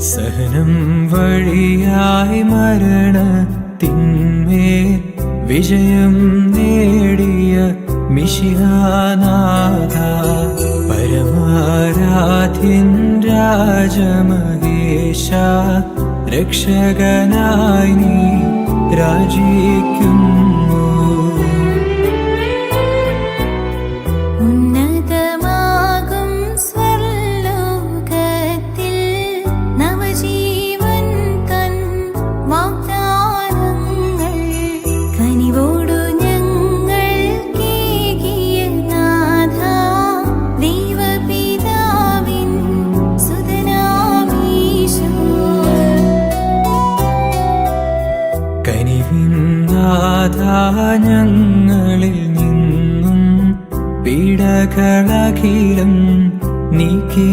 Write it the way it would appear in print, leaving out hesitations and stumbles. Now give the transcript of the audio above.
സഹനം വഴിയായി മരണത്തിന്മേൽ വിജയം നേടിയ മിശിഹാനാഥ, പരമാരാധ്യൻ രാജമഹേശ, രക്ഷകനായി നീ രാജിക്കുന്നു. ഉന്നതമാകും സ്വർലോകത്തിൽ നവജീവൻ തൻ വാഗ്ദാനങ്ങൾ കനിവോടു ഞങ്ങൾക്കേകിയ നാഥ, ദൈവപിതാവിൻ സുതനാമീശോ. കനിവിൻ നാഥ, ഞങ്ങളിൽ നിന്നും പീഡകളഖിലം നീക്കി